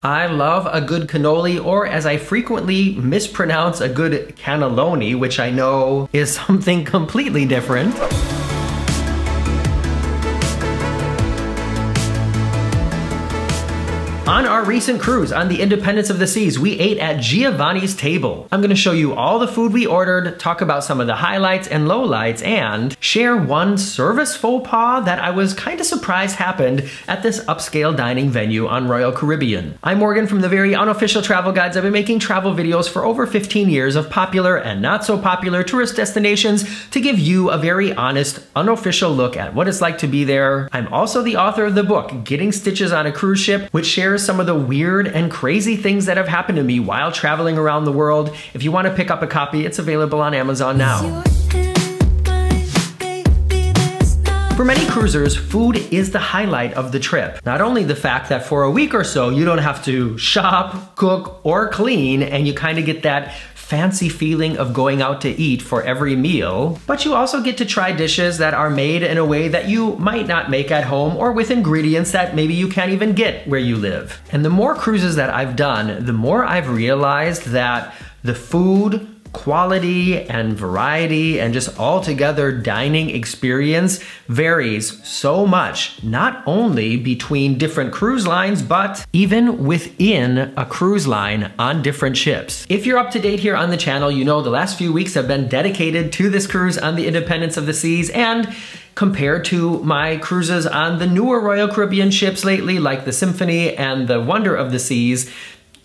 I love a good cannoli, or as I frequently mispronounce, a good cannelloni, which I know is something completely different. On our recent cruise on the Independence of the Seas, we ate at Giovanni's Table. I'm gonna show you all the food we ordered, talk about some of the highlights and lowlights, and share one service faux pas that I was kind of surprised happened at this upscale dining venue on Royal Caribbean. I'm Morgan from the very unofficial travel guides. I've been making travel videos for over 15 years of popular and not so popular tourist destinations to give you a very honest, unofficial look at what it's like to be there. I'm also the author of the book, Getting Stitches on a Cruise Ship, which shares some of the weird and crazy things that have happened to me while traveling around the world. If you want to pick up a copy, it's available on Amazon now. For many cruisers, food is the highlight of the trip. Not only the fact that for a week or so, you don't have to shop, cook, or clean, and you kind of get that fancy feeling of going out to eat for every meal, but you also get to try dishes that are made in a way that you might not make at home or with ingredients that maybe you can't even get where you live. And the more cruises that I've done, the more I've realized that the food quality and variety and just altogether dining experience varies so much, not only between different cruise lines, but even within a cruise line on different ships. If you're up to date here on the channel, you know the last few weeks have been dedicated to this cruise on the Independence of the Seas, and compared to my cruises on the newer Royal Caribbean ships lately, like the Symphony and the Wonder of the Seas,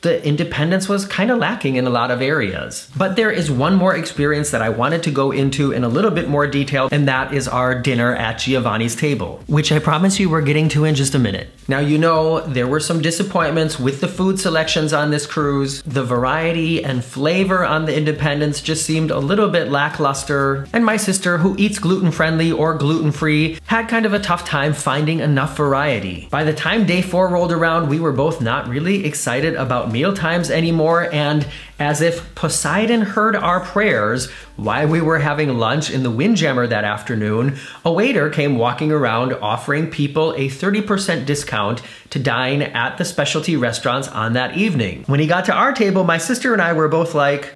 the Independence was kind of lacking in a lot of areas. But there is one more experience that I wanted to go into in a little bit more detail, and that is our dinner at Giovanni's Table, which I promise you we're getting to in just a minute. Now, you know, there were some disappointments with the food selections on this cruise. The variety and flavor on the Independence just seemed a little bit lackluster, and my sister, who eats gluten-friendly or gluten-free, had kind of a tough time finding enough variety. By the time day 4 rolled around, we were both not really excited about meal times anymore, and as if Poseidon heard our prayers while we were having lunch in the Windjammer that afternoon, a waiter came walking around offering people a 30% discount to dine at the specialty restaurants on that evening. When he got to our table, my sister and I were both like,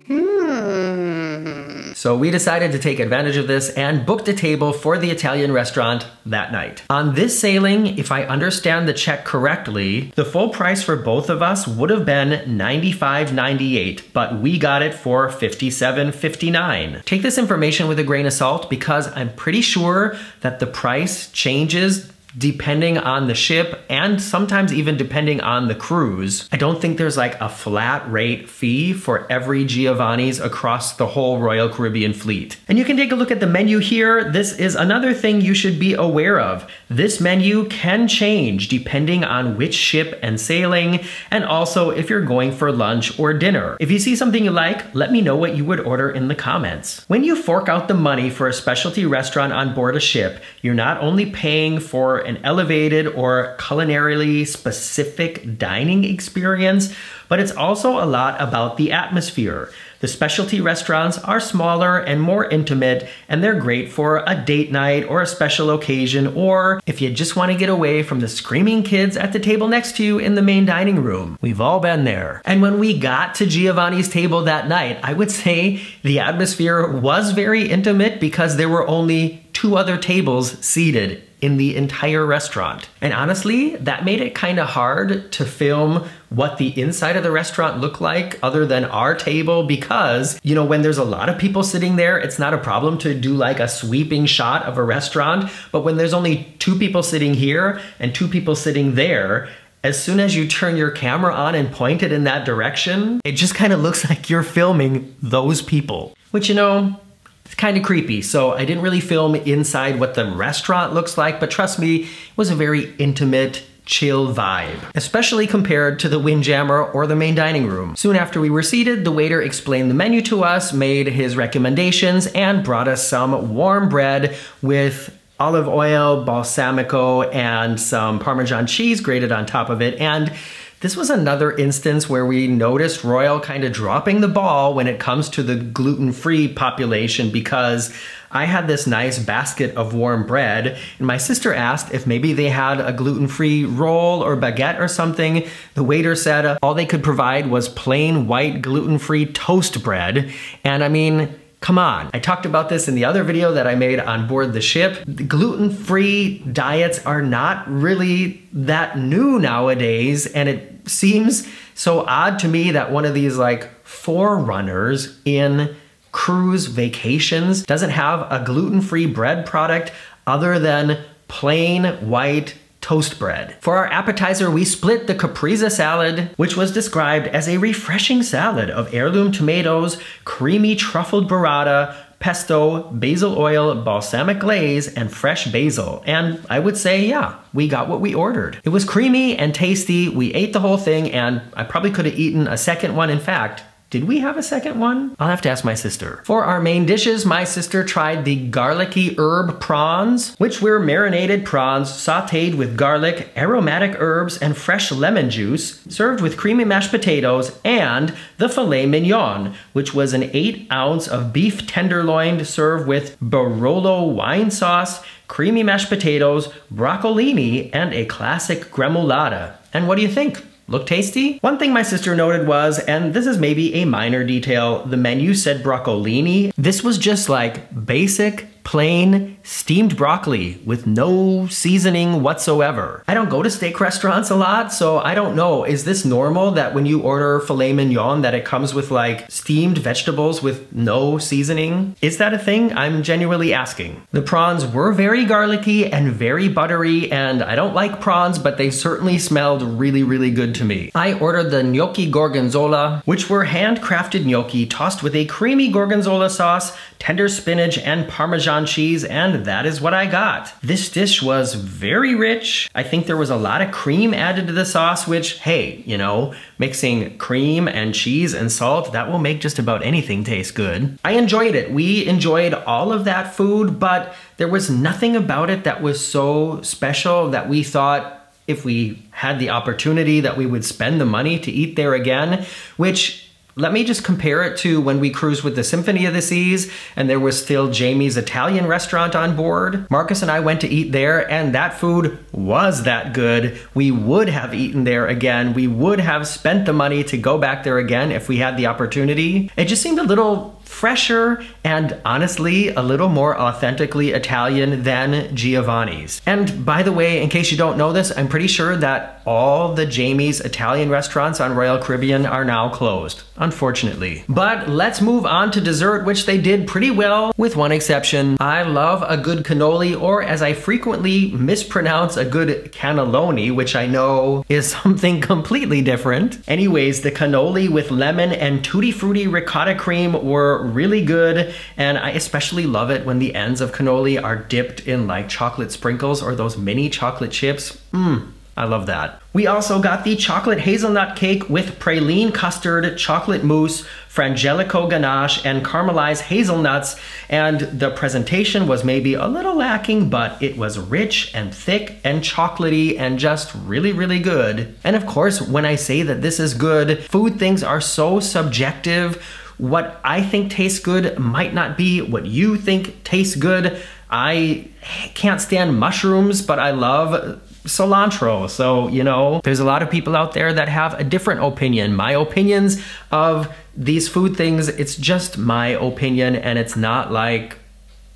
So we decided to take advantage of this and booked a table for the Italian restaurant that night. On this sailing, if I understand the check correctly, the full price for both of us would have been $95.98, but we got it for $57.59. Take this information with a grain of salt, because I'm pretty sure that the price changes depending on the ship and sometimes even depending on the cruise. I don't think there's like a flat rate fee for every Giovanni's across the whole Royal Caribbean fleet. And you can take a look at the menu here. This is another thing you should be aware of. This menu can change depending on which ship and sailing, and also if you're going for lunch or dinner. If you see something you like, let me know what you would order in the comments. When you fork out the money for a specialty restaurant on board a ship, you're not only paying for an elevated or culinarily specific dining experience, but it's also a lot about the atmosphere. The specialty restaurants are smaller and more intimate, and they're great for a date night or a special occasion, or if you just want to get away from the screaming kids at the table next to you in the main dining room. We've all been there. And when we got to Giovanni's Table that night, I would say the atmosphere was very intimate because there were only 2 other tables seated in the entire restaurant. And honestly, that made it kind of hard to film what the inside of the restaurant looked like other than our table, because, you know, when there's a lot of people sitting there, it's not a problem to do like a sweeping shot of a restaurant. But when there's only 2 people sitting here and 2 people sitting there, as soon as you turn your camera on and point it in that direction, it just kind of looks like you're filming those people, which, you know, it's kind of creepy. So I didn't really film inside what the restaurant looks like, but trust me, it was a very intimate, chill vibe, especially compared to the Windjammer or the main dining room. Soon after we were seated, the waiter explained the menu to us, made his recommendations, and brought us some warm bread with olive oil, balsamico, and some Parmesan cheese grated on top of it. And This was another instance where we noticed Royal kind of dropping the ball when it comes to the gluten-free population, because I had this nice basket of warm bread and my sister asked if maybe they had a gluten-free roll or baguette or something. The waiter said all they could provide was plain white gluten-free toast bread. And I mean, come on. I talked about this in the other video that I made on board the ship. The gluten-free diets are not really that new nowadays, and it seems so odd to me that one of these like forerunners in cruise vacations doesn't have a gluten-free bread product other than plain white toast bread. For our appetizer, we split the caprese salad, which was described as a refreshing salad of heirloom tomatoes, creamy truffled burrata, pesto, basil oil, balsamic glaze, and fresh basil. And I would say, yeah, we got what we ordered. It was creamy and tasty. We ate the whole thing, and I probably could have eaten a second one. In fact, did we have a second one? I'll have to ask my sister. For our main dishes, my sister tried the garlicky herb prawns, which were marinated prawns sauteed with garlic, aromatic herbs, and fresh lemon juice, served with creamy mashed potatoes, and the filet mignon, which was an 8 ounce of beef tenderloin served with Barolo wine sauce, creamy mashed potatoes, broccolini, and a classic gremolata. And what do you think? Look tasty? One thing my sister noted was, and this is maybe a minor detail, the menu said broccolini. This was just like basic, plain, steamed broccoli with no seasoning whatsoever. I don't go to steak restaurants a lot, so I don't know. Is this normal that when you order filet mignon that it comes with like steamed vegetables with no seasoning? Is that a thing? I'm genuinely asking. The prawns were very garlicky and very buttery, and I don't like prawns, but they certainly smelled really, really good to me. I ordered the gnocchi gorgonzola, which were handcrafted gnocchi tossed with a creamy gorgonzola sauce, tender spinach, and Parmesan cheese, and that is what I got. This dish was very rich. I think there was a lot of cream added to the sauce, which, hey, you know, mixing cream and cheese and salt, that will make just about anything taste good. I enjoyed it. We enjoyed all of that food, but there was nothing about it that was so special that we thought if we had the opportunity that we would spend the money to eat there again, which, let me just compare it to when we cruised with the Symphony of the Seas and there was still Jamie's Italian restaurant on board. Marcus and I went to eat there and that food was that good. We would have eaten there again. We would have spent the money to go back there again if we had the opportunity. It just seemed a little fresher and honestly a little more authentically Italian than Giovanni's. And by the way, in case you don't know this, I'm pretty sure that all the Jamie's Italian restaurants on Royal Caribbean are now closed, unfortunately. But let's move on to dessert, which they did pretty well, with one exception. I love a good cannoli, or as I frequently mispronounce, a good cannelloni, which I know is something completely different. Anyways, the cannoli with lemon and tutti frutti ricotta cream were really good, and I especially love it when the ends of cannoli are dipped in like chocolate sprinkles or those mini chocolate chips. I love that. We also got the chocolate hazelnut cake with praline custard, chocolate mousse, frangelico ganache, and caramelized hazelnuts, and the presentation was maybe a little lacking, but it was rich and thick and chocolatey and just really, really good. And of course, when I say that this is good, food things are so subjective. What I think tastes good might not be what you think tastes good. I can't stand mushrooms, but I love cilantro. So, you know, there's a lot of people out there that have a different opinion. My opinions of these food things, it's just my opinion, and it's not like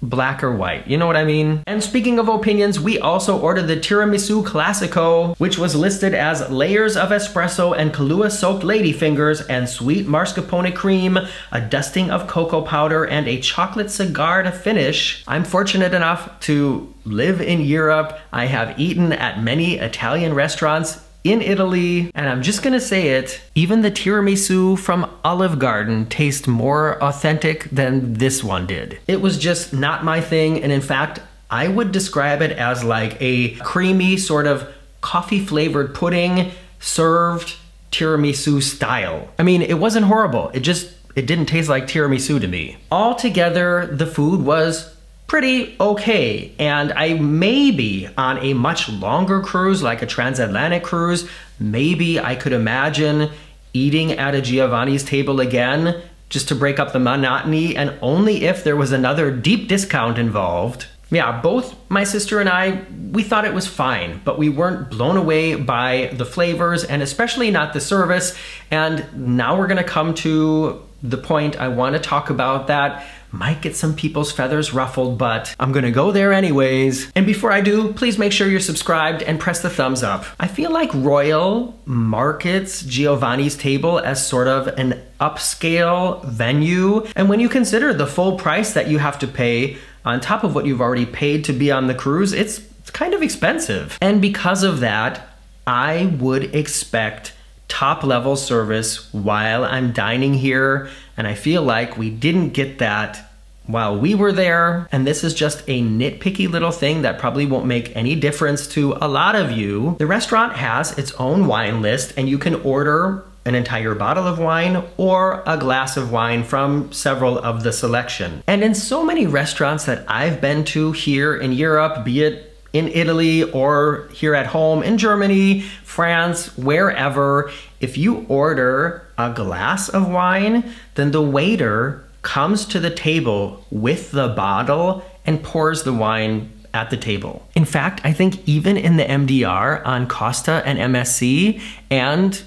black or white, you know what I mean? And speaking of opinions, we also ordered the tiramisu classico, which was listed as layers of espresso and Kahlua soaked ladyfingers and sweet mascarpone cream, a dusting of cocoa powder, and a chocolate cigar to finish. I'm fortunate enough to live in Europe. I have eaten at many Italian restaurants in Italy, and I'm just gonna say it, even the tiramisu from Olive Garden tastes more authentic than this one did. It was just not my thing, and in fact, I would describe it as like a creamy sort of coffee flavored pudding served tiramisu style. I mean, it wasn't horrible, it didn't taste like tiramisu to me. Altogether, the food was pretty okay, and I may be on a much longer cruise, like a transatlantic cruise, Maybe I could imagine eating at a Giovanni's Table again, just to break up the monotony, and only if there was another deep discount involved. Yeah, both my sister and I, we thought it was fine, but we weren't blown away by the flavors and especially not the service. And now we're gonna come to the point I wanna talk about that might get some people's feathers ruffled, but I'm gonna go there anyways. And before I do, please make sure you're subscribed and press the thumbs up. I feel like Royal markets Giovanni's Table as sort of an upscale venue. And when you consider the full price that you have to pay on top of what you've already paid to be on the cruise, it's kind of expensive. And because of that, I would expect top level service while I'm dining here. And I feel like we didn't get that while we were there. And this is just a nitpicky little thing that probably won't make any difference to a lot of you. The restaurant has its own wine list, and you can order an entire bottle of wine or a glass of wine from several of the selection. And in so many restaurants that I've been to here in Europe, be it in Italy or here at home in Germany, France, wherever, if you order a glass of wine, then the waiter comes to the table with the bottle and pours the wine at the table. In fact, I think even in the MDR on Costa and MSC, and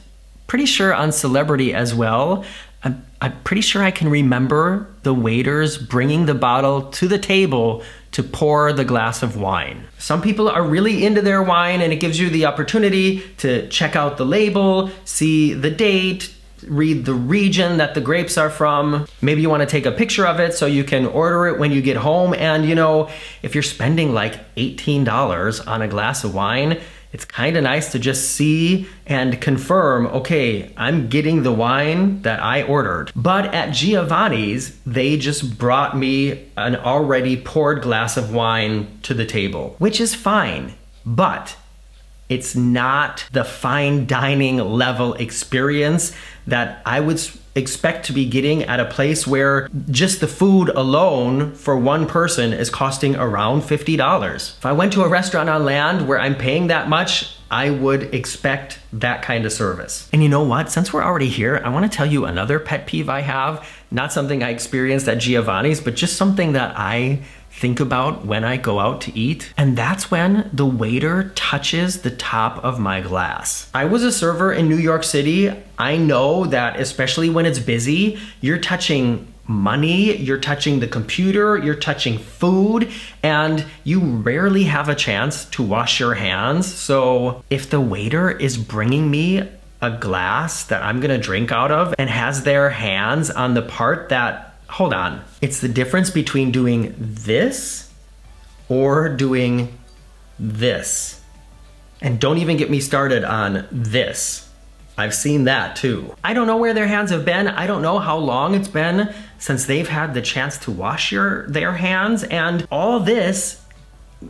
pretty sure on Celebrity as well, I'm pretty sure I can remember the waiters bringing the bottle to the table to pour the glass of wine. Some people are really into their wine, and it gives you the opportunity to check out the label, see the date, read the region that the grapes are from. Maybe you want to take a picture of it so you can order it when you get home. And you know, if you're spending like $18 on a glass of wine, it's kind of nice to just see and confirm, okay, I'm getting the wine that I ordered. But at Giovanni's, they just brought me an already poured glass of wine to the table, which is fine, but it's not the fine dining level experience that I would expect to be getting at a place where just the food alone for one person is costing around $50. If I went to a restaurant on land where I'm paying that much, I would expect that kind of service. And you know what? Since we're already here, I want to tell you another pet peeve I have. Not something I experienced at Giovanni's, but just something that I think about when I go out to eat. And that's when the waiter touches the top of my glass. I was a server in New York City. I know that especially when it's busy, you're touching money, you're touching the computer, you're touching food, and you rarely have a chance to wash your hands. So if the waiter is bringing me a glass that I'm gonna drink out of and has their hands on the part that, hold on, it's the difference between doing this or doing this. And don't even get me started on this. I've seen that too. I don't know where their hands have been. I don't know how long it's been since they've had the chance to wash their hands, and all this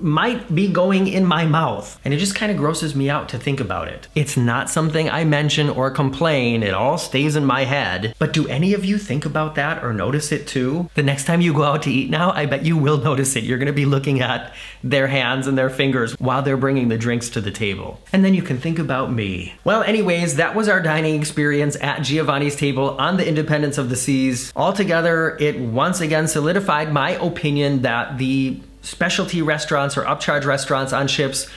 might be going in my mouth. And it just kind of grosses me out to think about it. It's not something I mention or complain, it all stays in my head. But do any of you think about that or notice it too? The next time you go out to eat now, I bet you will notice it. You're gonna be looking at their hands and their fingers while they're bringing the drinks to the table. And then you can think about me. Well, anyways, that was our dining experience at Giovanni's Table on the Independence of the Seas. Altogether, it once again solidified my opinion that the specialty restaurants or upcharge restaurants on ships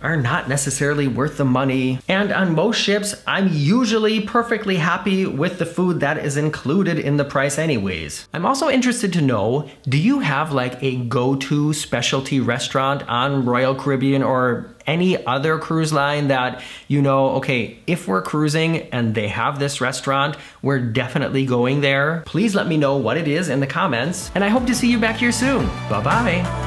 are not necessarily worth the money. And on most ships, I'm usually perfectly happy with the food that is included in the price anyways. I'm also interested to know, do you have like a go-to specialty restaurant on Royal Caribbean or any other cruise line that you know, okay, if we're cruising and they have this restaurant, we're definitely going there? Please let me know what it is in the comments, and I hope to see you back here soon. Bye-bye.